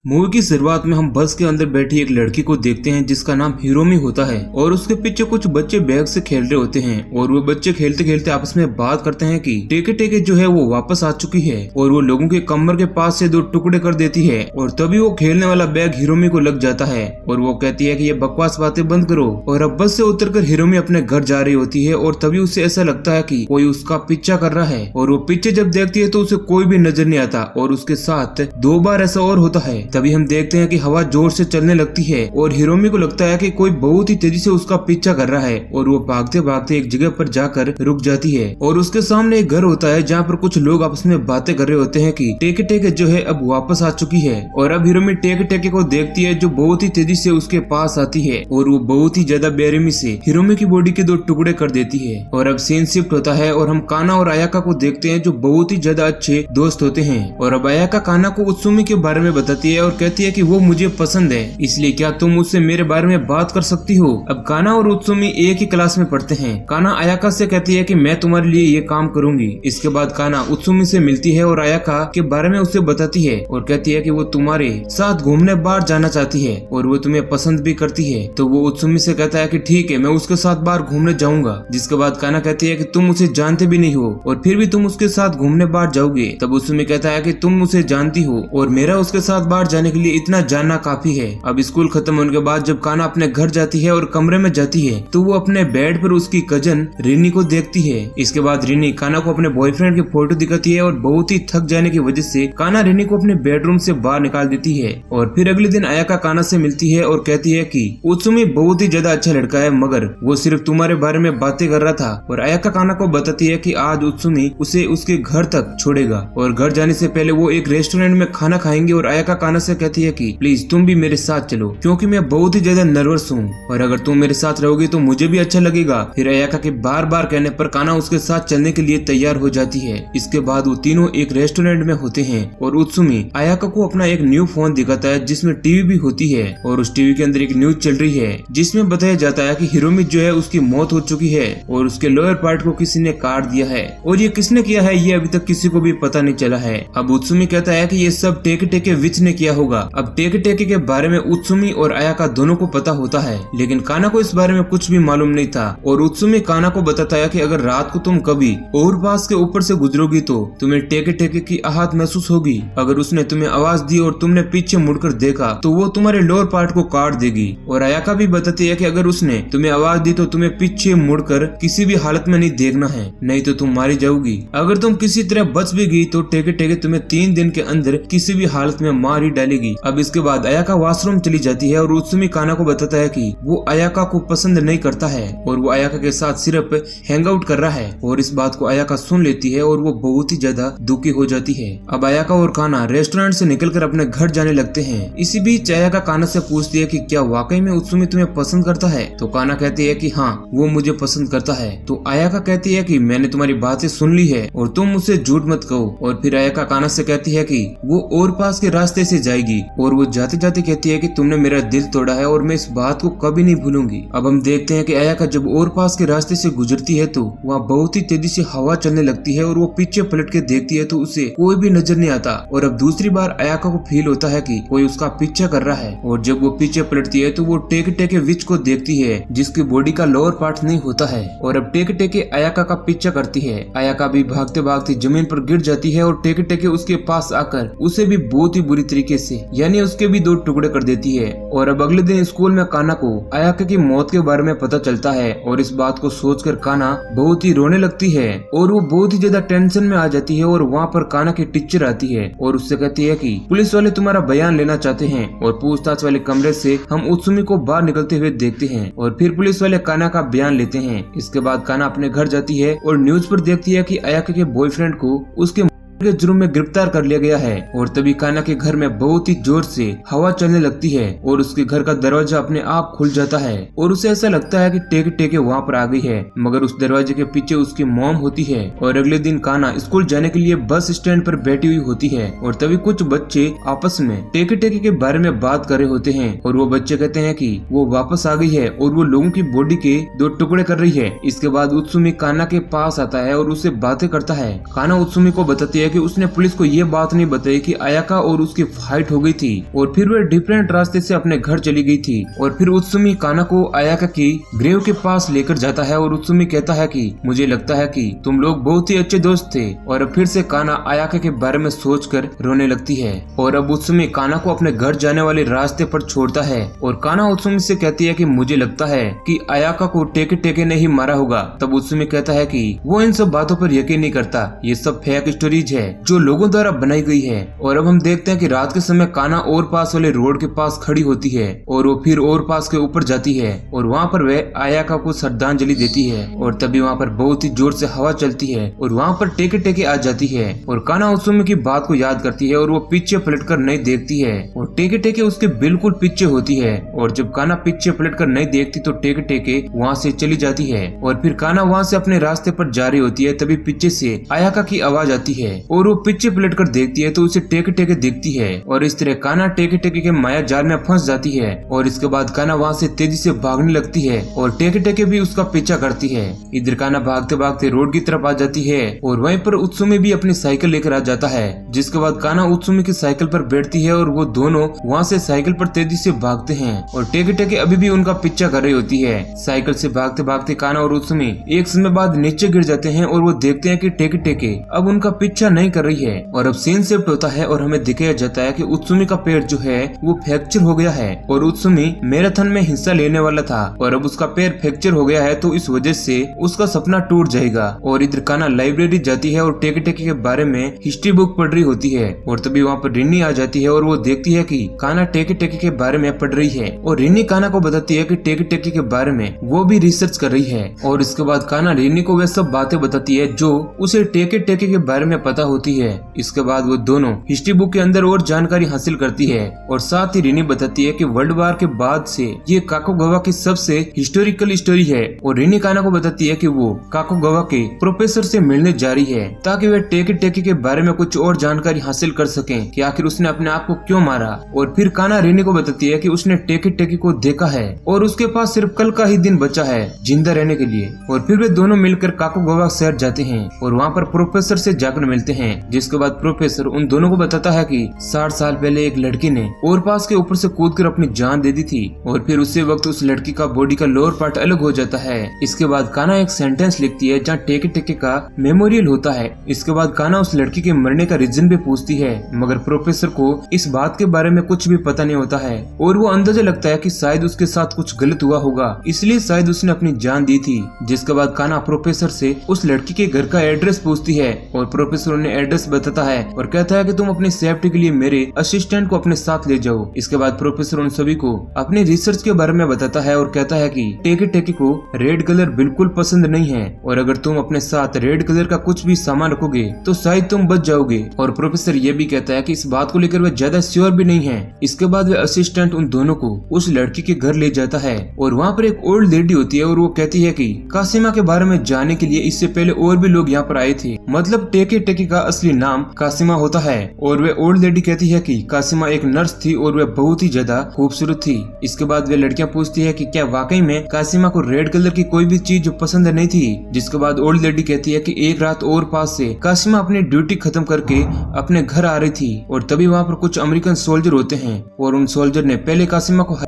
Movie की शुरुआत में हम बस के अंदर बैठी एक लड़की को देखते हैं जिसका नाम हिरोमी होता है और उसके पीछे कुछ बच्चे बैग से खेल रहे होते हैं और वो बच्चे खेलते खेलते आपस में बात करते हैं कि टेके टेके जो है वो वापस आ चुकी है और वो लोगों के कमर के पास से 2 टुकड़े कर देती है और तभी वो खेलने वाला बैग हिरोमी को लग जाता है और वो कहती है कि ये बकवास बातें बंद करो। और अब बस से उतरकर हिरोमी अपने घर जा रही होती है और तभी उसे ऐसा लगता है कि कोई उसका पीछा कर रहा है और वो पीछे जब देखती है तो उसे कोई भी नजर नहीं आता और उसके साथ 2 बार ऐसा और होता है। तभी हम देखते हैं कि हवा जोर से चलने लगती है और हिरोमी को लगता है कि कोई बहुत ही तेजी से उसका पीछा कर रहा है और वो भागते भागते एक जगह पर जाकर रुक जाती है और उसके सामने एक घर होता है जहाँ पर कुछ लोग आपस में बातें कर रहे होते हैं कि टेके टेके जो है अब वापस आ चुकी है। और अब हिरोमी टेके टेके को देखती है जो बहुत ही तेजी से उसके पास आती है और वो बहुत ही ज्यादा बेरहमी से हिरोमी की बॉडी के 2 टुकड़े कर देती है। और अब सीन शिफ्ट होता है और हम काना और आयाका को देखते हैं जो बहुत ही ज्यादा अच्छे दोस्त होते हैं। और अब आयाका काना को उत्सुमी के बारे में बताती है और कहती है कि वो मुझे पसंद है, इसलिए क्या तुम मुझसे मेरे बारे में बात कर सकती हो। अब काना और उत्सुमी एक ही क्लास में पढ़ते हैं। काना आयाका से कहती है कि मैं तुम्हारे लिए ये काम करूंगी। इसके बाद काना उत्सुमी से मिलती है और आयाका के बारे में उसे बताती है और कहती है कि वो तुम्हारे साथ घूमने बाहर जाना चाहती है और वो तुम्हें पसंद भी करती है। तो वो उत्सुमी से कहता है कि ठीक है, मैं उसके साथ बाहर घूमने जाऊंगा। जिसके बाद काना कहती है कि तुम उसे जानते भी नहीं हो और फिर भी तुम उसके साथ घूमने बाहर जाओगे। तब उत्सुमी कहता है कि तुम उसे जानती हो और मेरा उसके साथ बाहर जाने के लिए इतना जानना काफी है। अब स्कूल खत्म होने के बाद जब काना अपने घर जाती है और कमरे में जाती है तो वो अपने बेड पर उसकी कजन रिनी को देखती है। इसके बाद रिनी काना को अपने बॉयफ्रेंड की फोटो दिखाती है और बहुत ही थक जाने की वजह से काना रिनी को अपने बेडरूम से बाहर निकाल देती है। और फिर अगले दिन आयाका काना से मिलती है और कहती है कि उत्सुमी बहुत ही ज्यादा अच्छा लड़का है मगर वो सिर्फ तुम्हारे बारे में बातें कर रहा था। और आयाका काना को बताती है कि आज उत्सुमी उसे उसके घर तक छोड़ेगा और घर जाने से पहले वो एक रेस्टोरेंट में खाना खाएंगे। और आयाका काना से कहती है कि प्लीज तुम भी मेरे साथ चलो क्योंकि मैं बहुत ही ज्यादा नर्वस हूँ और अगर तुम मेरे साथ रहोगी तो मुझे भी अच्छा लगेगा। फिर आयाका के बार बार कहने पर काना उसके साथ चलने के लिए तैयार हो जाती है। इसके बाद वो तीनों एक रेस्टोरेंट में होते हैं और उत्सुमी आयाका को अपना एक न्यू फोन दिखाता है जिसमें टीवी भी होती है और उस टीवी के अंदर एक न्यूज चल रही है जिसमें बताया जाता है कि हिरोमी जो है उसकी मौत हो चुकी है और उसके लोअर पार्ट को किसी ने काट दिया है और ये किसने किया है ये अभी तक किसी को भी पता नहीं चला है। अब उत्सुमी कहता है कि ये सब टेके टेके विच ने किया होगा। अब टेके टेके के बारे में उत्सुमी और आयाका दोनों को पता होता है लेकिन काना को इस बारे में कुछ भी मालूम नहीं था। और उत्सुमी काना को बताता है कि अगर रात को तुम कभी ओवरपास के ऊपर से गुजरोगी तो तुम्हें टेके टेके की आहट महसूस होगी। अगर उसने तुम्हें आवाज दी और तुमने पीछे मुड़कर देखा तो वो तुम्हारे लोअर पार्ट को काट देगी। और आयाका भी बताती है कि अगर उसने तुम्हें आवाज दी तो तुम्हें पीछे मुड़कर किसी भी हालत में नहीं देखना है, नहीं तो तुम मारी जाओगी। अगर तुम किसी तरह बच भी गई तो टेके टेके तुम्हें 3 दिन के अंदर किसी भी हालत में मार ही डालेगी। अब इसके बाद आयाका वॉशरूम चली जाती है और उत्सुमी काना को बताता है कि वो आयाका को पसंद नहीं करता है और वो आयाका के साथ सिर्फ हैंग आउट कर रहा है। और इस बात को आयाका सुन लेती है और वो बहुत ही ज्यादा दुखी हो जाती है। अब आयाका और काना रेस्टोरेंट से निकलकर अपने घर जाने लगते हैं। इसी बीच आयाका काना से पूछती है कि क्या वाकई में उत्सुमी तुम्हें पसंद करता है। तो काना कहती है कि हाँ वो मुझे पसंद करता है। तो आयाका कहती है कि मैंने तुम्हारी बातें सुन ली है और तुम मुझसे झूठ मत कहो। और फिर आयाका काना से कहती है कि वो और पास के रास्ते से जाएगी और वो जाते जाते कहती है कि तुमने मेरा दिल तोड़ा है और मैं इस बात को कभी नहीं भूलूंगी। अब हम देखते हैं कि आयाका जब और पास के रास्ते से गुजरती है तो वहाँ बहुत ही तेजी से हवा चलने लगती है और वो पीछे पलट के देखती है तो उसे कोई भी नजर नहीं आता। और अब दूसरी बार आयाका को फील होता है कि कोई उसका पीछा कर रहा है और जब वो पीछे पलटती है तो वो टेके टेके विच को देखती है जिसकी बॉडी का लोअर पार्ट नहीं होता है। और अब टेके टेके आयाका का पीछा करती है। आयाका भी भागते भागते जमीन पर गिर जाती है और टेके टेके उसके पास आकर उसे भी बहुत ही बुरी तरीके से यानी उसके भी 2 टुकड़े कर देती है। और अब अगले दिन स्कूल में काना को आयाका की मौत के बारे में पता चलता है और इस बात को सोचकर काना बहुत ही रोने लगती है और वो बहुत ही ज्यादा टेंशन में आ जाती है। और वहाँ पर काना की टीचर आती है और उससे कहती है कि पुलिस वाले तुम्हारा बयान लेना चाहते हैं। और पूछताछ वाले कमरे से हम उत्सुमी को बाहर निकलते हुए देखते हैं और फिर पुलिस वाले काना का बयान लेते हैं। इसके बाद काना अपने घर जाती है और न्यूज पर देखती है कि आयाका के बॉयफ्रेंड को उसके के जुर्म में गिरफ्तार कर लिया गया है। और तभी काना के घर में बहुत ही जोर से हवा चलने लगती है और उसके घर का दरवाजा अपने आप खुल जाता है और उसे ऐसा लगता है कि टेके टेके वहाँ पर आ गई है मगर उस दरवाजे के पीछे उसकी मॉम होती है। और अगले दिन काना स्कूल जाने के लिए बस स्टैंड पर बैठी हुई होती है और तभी कुछ बच्चे आपस में टेके टेके के बारे में बात कर रहे होते हैं और वो बच्चे कहते हैं कि वो वापस आ गई है और वो लोगों की बॉडी के 2 टुकड़े कर रही है। इसके बाद उत्सुमी काना के पास आता है और उससे बातें करता है। काना उत्सुमी को बताती है है कि उसने पुलिस को ये बात नहीं बताई कि आयाका और उसकी फाइट हो गई थी और फिर वह डिफरेंट रास्ते से अपने घर चली गई थी। और फिर उत्सुमी काना को आयाका की ग्रेव के पास लेकर जाता है और उत्सुमी कहता है कि मुझे लगता है कि तुम लोग बहुत ही अच्छे दोस्त थे। और अब फिर से काना आयाका के बारे में सोचकर रोने लगती है और अब उत्सुमी काना को अपने घर जाने वाले रास्ते पर छोड़ता है और काना उत्सुमी से कहती है कि मुझे लगता है कि आयाका को टेके टेके ने ही मारा होगा। तब उत्सुमी कहता है कि वो इन सब बातों पर यकीन नहीं करता, ये सब फेक स्टोरीज है जो लोगों द्वारा बनाई गई है। और अब हम देखते हैं कि रात के समय काना और पास वाले रोड के पास खड़ी होती है और वो फिर और पास के ऊपर जाती है और वहाँ पर वह आयाका को श्रद्धांजलि देती है। और तभी वहाँ पर बहुत ही जोर से हवा चलती है और वहाँ पर टेके टेके आ जाती है और काना उत्सुमी की बात को याद करती है और वो पीछे पलटकर नहीं देखती है और टेके टेके उसके बिल्कुल पीछे होती है। और जब काना पीछे पलटकर नहीं देखती तो टेके टेके वहाँ से चली जाती है और फिर काना वहाँ से अपने रास्ते पर जा रही होती है। तभी पीछे से आयाका की आवाज आती है और वो पीछे पलटकर देखती है तो उसे टेके टेके दिखती है और इस तरह काना टेके टेके के माया जाल में फंस जाती है। और इसके बाद काना वहाँ से तेजी से भागने लगती है और टेके टेके भी उसका पीछा करती है। इधर काना भागते भागते रोड की तरफ आ जाती है और वहीं पर उत्सुमी भी अपनी साइकिल लेकर आ जाता है। जिसके बाद काना उत्सुमी की साइकिल पर बैठती है और वो दोनों वहाँ से साइकिल पर तेजी से भागते हैं और टेके टेके अभी भी उनका पीछा कर रही होती है। साइकिल से भागते भागते काना और उत्सुमी एक समय बाद नीचे गिर जाते हैं और वो देखते हैं कि टेके टेके अब उनका पीछा नहीं कर रही है। और अब सीन शिफ्ट होता है और हमें दिखाया जाता है कि उत्सुमी का पैर जो है वो फ्रैक्चर हो गया है और उत्सुमी मैराथन में हिस्सा लेने वाला था और अब उसका पैर फ्रैक्चर हो गया है तो इस वजह से उसका सपना टूट जाएगा। और इधर काना लाइब्रेरी जाती है और टेके टेके के बारे में हिस्ट्री बुक पढ़ रही होती है और तभी वहाँ पर रिन्नी आ जाती है और वो देखती है कि काना टेके टेके के बारे में पढ़ रही है और रिन्नी काना को बताती है कि टेके टेके के बारे में वो भी रिसर्च कर रही है। और इसके बाद काना रिन्नी को वह सब बातें बताती है जो उसे टेके टेके के बारे में पता होती है। इसके बाद वो दोनों हिस्ट्री बुक के अंदर और जानकारी हासिल करती है और साथ ही रिन्नी बताती है कि वर्ल्ड वार के बाद से ये काकोगावा की सबसे हिस्टोरिकल स्टोरी है। और रिन्नी काना को बताती है कि वो काकोगावा के प्रोफेसर से मिलने जा रही है ताकि वे टेके टेके के बारे में कुछ और जानकारी हासिल कर सकें कि आखिर उसने अपने आप को क्यों मारा। और फिर काना रिन्नी को बताती है कि उसने टेके टेके को देखा है और उसके पास सिर्फ कल का ही दिन बचा है जिंदा रहने के लिए। और फिर वे दोनों मिलकर काकोगावा शहर जाते हैं और वहाँ पर प्रोफेसर से जाकर मिलते हैं। जिसके बाद प्रोफेसर उन दोनों को बताता है कि 60 साल पहले एक लड़की ने और पास के ऊपर से कूदकर अपनी जान दे दी थी और फिर उसी वक्त उस लड़की का बॉडी का लोअर पार्ट अलग हो जाता है। इसके बाद काना एक सेंटेंस लिखती है जहाँ टेके टेके का मेमोरियल होता है। इसके बाद काना उस लड़की के मरने का रीजन भी पूछती है मगर प्रोफेसर को इस बात के बारे में कुछ भी पता नहीं होता है और वो अंदाजा लगता है कि शायद उसके साथ कुछ गलत हुआ होगा इसलिए शायद उसने अपनी जान दी थी। जिसके बाद काना प्रोफेसर से उस लड़की के घर का एड्रेस पूछती है और प्रोफेसर उन्हें एड्रेस बताता है और कहता है कि तुम अपनी सेफ्टी के लिए मेरे असिस्टेंट को अपने साथ ले जाओ। इसके बाद प्रोफेसर उन सभी को अपने रिसर्च के बारे में बताता है और कहता है कि टेके टेके को रेड कलर बिल्कुल पसंद नहीं है और अगर तुम अपने साथ रेड कलर का कुछ भी सामान रखोगे तो शायद तुम बच जाओगे। और प्रोफेसर ये भी कहता है कि इस बात को लेकर वह ज्यादा श्योर भी नहीं है। इसके बाद वह असिस्टेंट उन दोनों को उस लड़की के घर ले जाता है और वहाँ पर एक ओल्ड लेडी होती है और वो कहती है कि कासिमा के बारे में जानने के लिए इससे पहले और भी लोग यहाँ पर आए थे, मतलब टेके टेके का असली नाम कासिमा होता है। और वह ओल्ड लेडी कहती है कि कासिमा एक नर्स थी और वह बहुत ही ज्यादा खूबसूरत थी। इसके बाद वे लड़कियां पूछती है कि क्या वाकई में कासिमा को रेड कलर की कोई भी चीज पसंद नहीं थी। जिसके बाद ओल्ड लेडी कहती है कि एक रात और पास से कासिमा अपनी ड्यूटी खत्म करके अपने घर आ रही थी और तभी वहाँ पर कुछ अमेरिकन सोल्जर होते हैं और उन सोल्जर ने पहले कासिमा को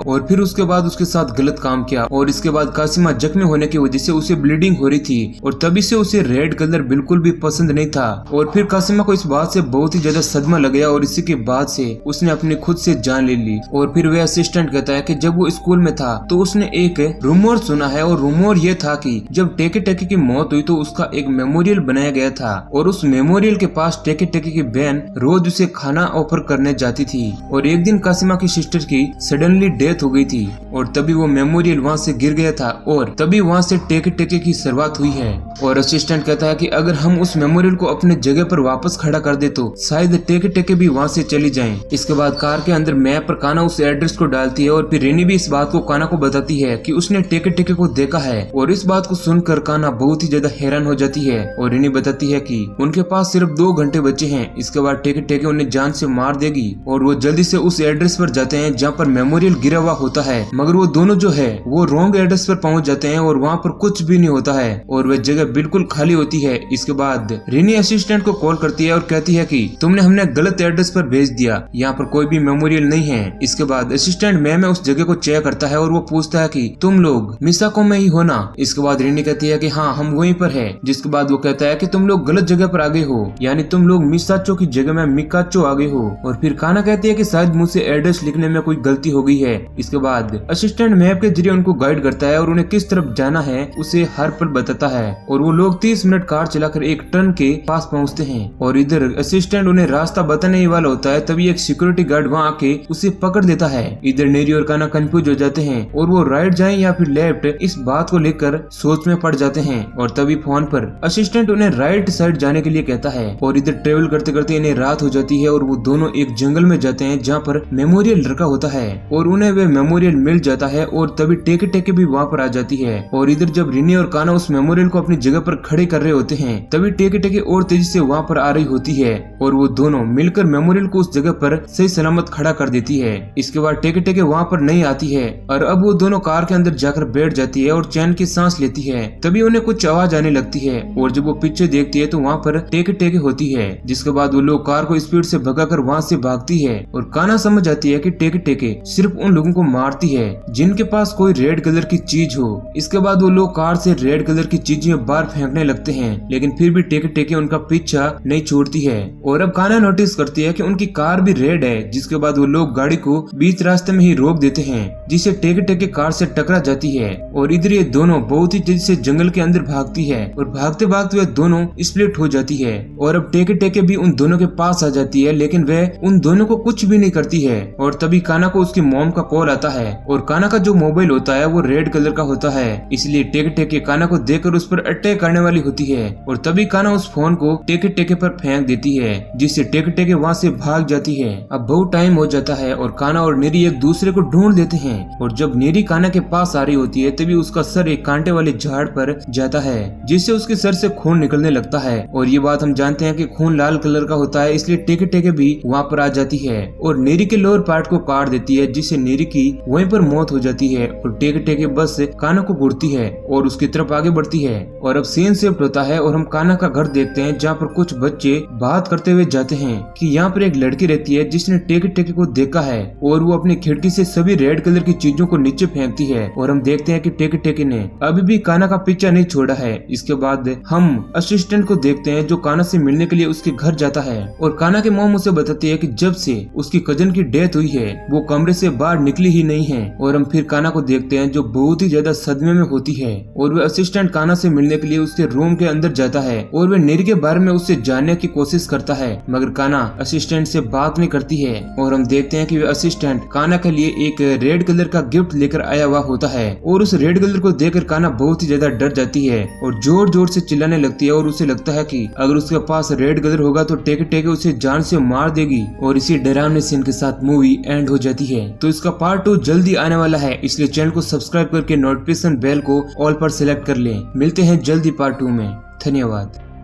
और फिर उसके बाद उसके साथ गलत काम किया और इसके बाद कासिमा जख्मी होने की वजह से उसे ब्लीडिंग हो रही थी और तभी से उसे रेड कलर बिल्कुल भी पसंद नहीं था। और फिर कासिमा को इस बात से बहुत ही ज्यादा सदमा लग गया और इसी के बाद से उसने अपनी खुद से जान ले ली। और फिर वह असिस्टेंट कहता है कि जब वो स्कूल में था तो उसने एक रूमर सुना है और रूमर ये था कि जब टेके टेके की मौत हुई तो उसका एक मेमोरियल बनाया गया था और उस मेमोरियल के पास टेके टेके की बहन रोज उसे खाना ऑफर करने जाती थी। और एक दिन कासिमा की सिस्टर की सडनली डेथ हो गई थी और तभी वो मेमोरियल वहाँ से गिर गया था और तभी वहाँ से टेके टेके की शुरुआत हुई है। और असिस्टेंट कहता है कि अगर हम उस मेमोरियल को अपने जगह पर वापस खड़ा कर दे तो शायद टेके टेके भी वहाँ से चली जाएं। इसके बाद कार के अंदर मैप पर काना उस एड्रेस को डालती है और फिर रेनी भी इस बात को काना को बताती है कि उसने टेके टेके को देखा है। और इस बात को सुनकर काना बहुत ही ज्यादा हैरान हो जाती है और रेनी बताती है कि उनके पास सिर्फ 2 घंटे बचे हैं, इसके बाद टेके टेके उन्हें जान से मार देगी। और वो जल्दी से उस एड्रेस पर जाते हैं जहाँ पर मेमोरियल गिरा हुआ होता है, मगर वो दोनों जो है वो रॉन्ग एड्रेस पर पहुंच जाते हैं और वहाँ पर कुछ भी नहीं होता है और वह जगह बिल्कुल खाली होती है। इसके बाद रिनी असिस्टेंट को कॉल करती है और कहती है कि तुमने हमने गलत एड्रेस पर भेज दिया, यहाँ पर कोई भी मेमोरियल नहीं है। इसके बाद असिस्टेंट मैम उस जगह को चेक करता है और वो पूछता है कि तुम लोग मिसाको में ही हो ना। इसके बाद रिनी कहती है कि हाँ हम वहीं पर है। जिसके बाद वो कहता है कि तुम लोग गलत जगह पर आ गए हो, यानी तुम लोग मिसाचो की जगह में मिकाचो आ गए हो। और फिर काना कहती है कि शायद मुझसे एड्रेस लिखने में कोई गलती हो गई है। इसके बाद असिस्टेंट मैप के जरिए उनको गाइड करता है और उन्हें किस तरफ जाना है उसे हर पल बताता है और वो लोग 30 मिनट कार चलाकर एक टर्न के पास पहुंचते हैं और इधर असिस्टेंट उन्हें रास्ता बताने ही वाला होता है, तभी एक सिक्योरिटी गार्ड वहां आके उसे पकड़ लेता है। इधर नेरी और काना कंफ्यूज हो जाते हैं और वो राइट जाएं या फिर लेफ्ट इस बात को लेकर सोच में पड़ जाते हैं और तभी फोन पर असिस्टेंट उन्हें राइट साइड जाने के लिए कहता है। और इधर ट्रेवल करते करते इन्हें रात हो जाती है और वो दोनों एक जंगल में जाते हैं जहाँ पर मेमोरियल रखा होता है और उन्हें वे मेमोरियल मिल जाता है और तभी टेके टेके भी वहाँ पर आ जाती है। और इधर जब रिनी और काना उस मेमोरियल को अपनी जगह पर खड़े कर रहे होते हैं तभी टेके टेके और तेजी से वहाँ पर आ रही होती है और वो दोनों मिलकर मेमोरियल को उस जगह पर सही सलामत खड़ा कर देती है। इसके बाद टेके टेके वहाँ पर नहीं आती है और अब वो दोनों कार के अंदर जाकर बैठ जाती है और चैन की सांस लेती है। तभी उन्हें कुछ आवाज आने लगती है और जब वो पीछे देखती है तो वहाँ पर टेके टेके होती है। जिसके बाद वो लोग कार को स्पीड से भगाकर वहाँ से भागती है और काना समझ जाती है कि टेके टेके सिर्फ उन लोगों को मारती है जिनके पास कोई रेड कलर की चीज हो। इसके बाद वो लोग कार से रेड कलर की चीजें बाहर फेंकने लगते हैं लेकिन फिर भी टेके टेके उनका पीछा नहीं छोड़ती है। और अब काना नोटिस करती है कि उनकी कार भी रेड है। जिसके बाद वो लोग गाड़ी को बीच रास्ते में ही रोक देते हैं जिससे टेके टेके कार से टकरा जाती है। और इधर ये दोनों बहुत ही तेजी से जंगल के अंदर भागती है और भागते भागते वे दोनों स्प्लिट हो जाती है। और अब टेके टेके भी उन दोनों के पास आ जाती है लेकिन वह उन दोनों को कुछ भी नहीं करती है। और तभी काना को उसकी मॉम का कॉल आता है और काना का जो मोबाइल होता है वो रेड कलर का होता है, इसलिए टेके टेके काना को देखकर उस पर अटैक करने वाली होती है। और तभी काना उस फोन को टेके टेके पर फेंक देती है जिससे टेके टेके वहाँ से भाग जाती है। अब बहुत टाइम हो जाता है और काना और नेरी एक दूसरे को ढूंढ लेते हैं और जब नेरी काना के पास आ रही होती है तभी उसका सर एक कांटे वाले झाड़ पर जाता है जिससे उसके सर से खून निकलने लगता है। और ये बात हम जानते हैं कि खून लाल कलर का होता है, इसलिए टेके टेके भी वहाँ पर आ जाती है और नेरी के लोअर पार्ट को काट देती है जिससे नेरी की वहीं पर मौत हो जाती है। और टेके टेके बस काना को घूरती है और उसकी तरफ आगे बढ़ती है। और अब सीन शिफ्ट होता है और हम काना का घर देखते हैं जहाँ पर कुछ बच्चे बात करते हुए जाते हैं कि यहाँ पर एक लड़की रहती है जिसने टेके टेके को देखा है और वो अपनी खिड़की से सभी रेड कलर की चीजों को नीचे फेंकती है। और हम देखते हैं कि टेके टेके ने अभी भी काना का पीछा नहीं छोड़ा है। इसके बाद हम असिस्टेंट को देखते हैं जो काना से मिलने के लिए उसके घर जाता है और काना के मॉम उसे बताती है कि जब से उसकी कजन की डेथ हुई है वो कमरे से बाहर निकली ही नहीं है। और हम फिर काना को देखते हैं जो बहुत ही ज्यादा सदमे में होती है और वह असिस्टेंट काना से मिलने के लिए उसके रूम के अंदर जाता है और वह नेरी के बारे में उससे जानने की कोशिश करता है मगर काना असिस्टेंट से बात नहीं करती है। और हम देखते हैं कि वह असिस्टेंट काना के लिए एक रेड कलर का गिफ्ट लेकर आया हुआ होता है और उस रेड कलर को देखकर काना बहुत ही ज्यादा डर जाती है और जोर जोर से चिल्लाने लगती है और उसे लगता है कि अगर उसके पास रेड कलर होगा तो टेके टेके उसे जान से मार देगी। और इसी डरावने सीन के साथ मूवी एंड हो जाती है। तो इसका पार्ट 2 जल्दी आने वाला है, इसलिए चैनल को सब्सक्राइब करके नोटिफिकेशन बेल को ऑल पर सिलेक्ट कर लें। मिलते हैं जल्दी पार्ट 2 में। धन्यवाद।